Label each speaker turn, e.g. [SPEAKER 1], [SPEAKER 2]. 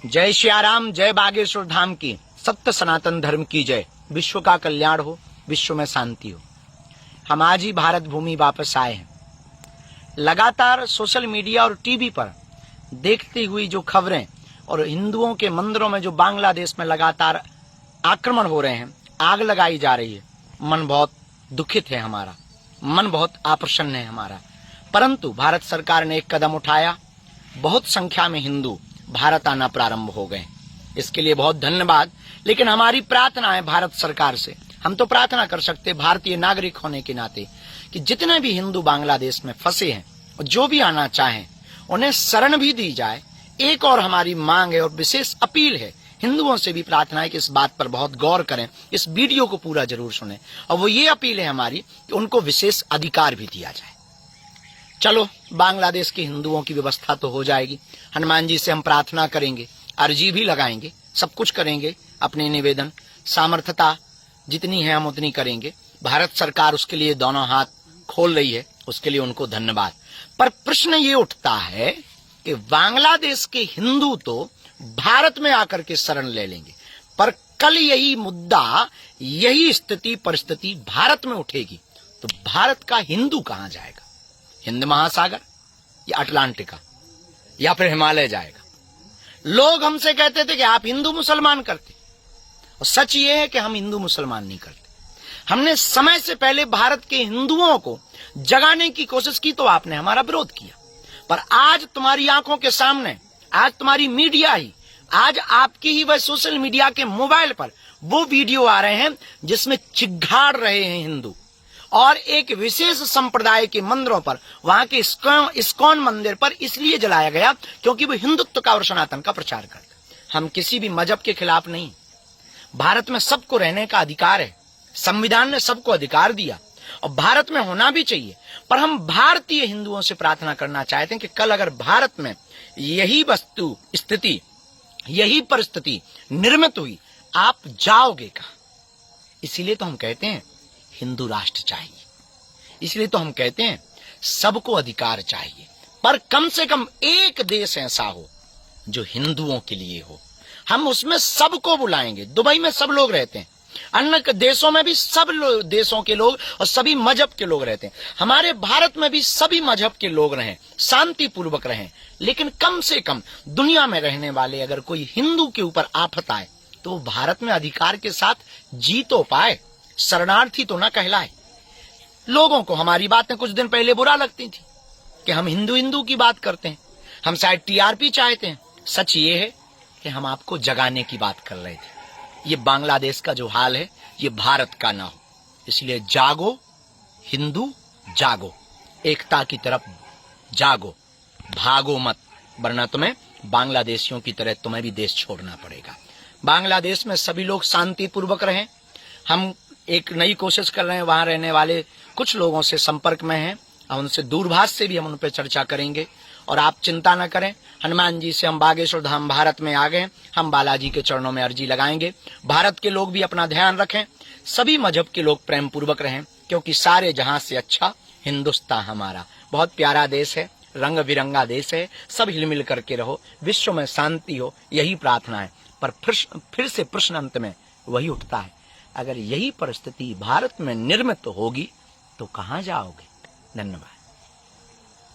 [SPEAKER 1] जय श्याराम, जय बागेश्वर धाम की, सत्य सनातन धर्म की जय। विश्व का कल्याण हो, विश्व में शांति हो। हम आज ही भारत भूमि वापस आए हैं। लगातार सोशल मीडिया और टीवी पर देखती हुई जो खबरें और हिंदुओं के मंदिरों में जो बांग्लादेश में लगातार आक्रमण हो रहे हैं, आग लगाई जा रही है, मन बहुत दुखित है हमारा, मन बहुत अप्रसन्न है हमारा। परंतु भारत सरकार ने एक कदम उठाया, बहुत संख्या में हिंदू भारत आना प्रारंभ हो गए। इसके लिए बहुत धन्यवाद। लेकिन हमारी प्रार्थना है भारत सरकार से, हम तो प्रार्थना कर सकते भारतीय नागरिक होने के नाते कि जितने भी हिंदू बांग्लादेश में फंसे हैं और जो भी आना चाहें उन्हें शरण भी दी जाए। एक और हमारी मांग है और विशेष अपील है, हिंदुओं से भी प्रार्थना है कि इस बात पर बहुत गौर करें, इस वीडियो को पूरा जरूर सुनें। और वो ये अपील है हमारी कि उनको विशेष अधिकार भी दिया जाए। चलो, बांग्लादेश के हिंदुओं की व्यवस्था तो हो जाएगी। हनुमान जी से हम प्रार्थना करेंगे, अर्जी भी लगाएंगे, सब कुछ करेंगे। अपने निवेदन सामर्थ्यता जितनी है हम उतनी करेंगे। भारत सरकार उसके लिए दोनों हाथ खोल रही है, उसके लिए उनको धन्यवाद। पर प्रश्न ये उठता है कि बांग्लादेश के हिंदू तो भारत में आकर के शरण ले लेंगे, पर कल यही मुद्दा, यही स्थिति परिस्थिति भारत में उठेगी तो भारत का हिंदू कहां जाएगा? हिंद महासागर या अटलांटिका या फिर हिमालय जाएगा? लोग हमसे कहते थे कि आप हिंदू मुसलमान करते, और सच ये है कि हम हिंदू मुसलमान नहीं करते। हमने समय से पहले भारत के हिंदुओं को जगाने की कोशिश की तो आपने हमारा विरोध किया। पर आज तुम्हारी आंखों के सामने, आज तुम्हारी मीडिया ही, आज आपकी ही वह सोशल मीडिया के मोबाइल पर वो वीडियो आ रहे हैं जिसमें चिघाड़ रहे हैं हिंदू, और एक विशेष संप्रदाय के मंदिरों पर, वहां के इस्कॉन मंदिर पर इसलिए जलाया गया क्योंकि वो हिंदुत्व का और सनातन का प्रचार करते। हम किसी भी मजहब के खिलाफ नहीं। भारत में सबको रहने का अधिकार है, संविधान ने सबको अधिकार दिया और भारत में होना भी चाहिए। पर हम भारतीय हिंदुओं से प्रार्थना करना चाहते हैं कि कल अगर भारत में यही वस्तु स्थिति, यही परिस्थिति निर्मित हुई, आप जाओगे कहां? इसीलिए तो हम कहते हैं हिंदू राष्ट्र चाहिए, इसलिए तो हम कहते हैं सबको अधिकार चाहिए। पर कम से कम एक देश ऐसा हो जो हिंदुओं के लिए हो, हम उसमें सबको बुलाएंगे। दुबई में सब लोग रहते हैं, अन्य देशों में भी सब देशों के लोग और सभी मजहब के लोग रहते हैं। हमारे भारत में भी सभी मजहब के लोग रहें, शांति पूर्वक रहें। लेकिन कम से कम दुनिया में रहने वाले अगर कोई हिंदू के ऊपर आफत आए तो वो भारत में अधिकार के साथ जी तो पाए, शरणार्थी तो ना कहलाए। लोगों को हमारी बातें कुछ दिन पहले बुरा लगती थी कि हम हिंदू हिंदू की बात करते हैं, हम शायद टीआरपी चाहते हैं। सच ये है कि हम आपको जगाने की बात कर रहे थे। ये बांग्लादेश का जो हाल है ये भारत का ना हो, इसलिए जागो हिंदू, जागो, एकता की तरफ जागो, भागो मत, वरना तुम्हें बांग्लादेशियों की तरह तुम्हें भी देश छोड़ना पड़ेगा। बांग्लादेश में सभी लोग शांति पूर्वक रहें। हम एक नई कोशिश कर रहे हैं, वहां रहने वाले कुछ लोगों से संपर्क में हैं, और उनसे दूरभाष से भी हम उन पर चर्चा करेंगे। और आप चिंता न करें, हनुमान जी से हम बागेश्वर धाम भारत में आ गए, हम बालाजी के चरणों में अर्जी लगाएंगे। भारत के लोग भी अपना ध्यान रखें, सभी मजहब के लोग प्रेम पूर्वक रहें, क्योंकि सारे जहां से अच्छा हिंदुस्तान हमारा बहुत प्यारा देश है, रंग बिरंगा देश है। सब हिलमिल करके रहो, विश्व में शांति हो, यही प्रार्थना है। पर फिर से प्रश्न अंत में वही उठता है, अगर यही परिस्थिति भारत में निर्मित होगी तो कहां जाओगे? धन्यवाद।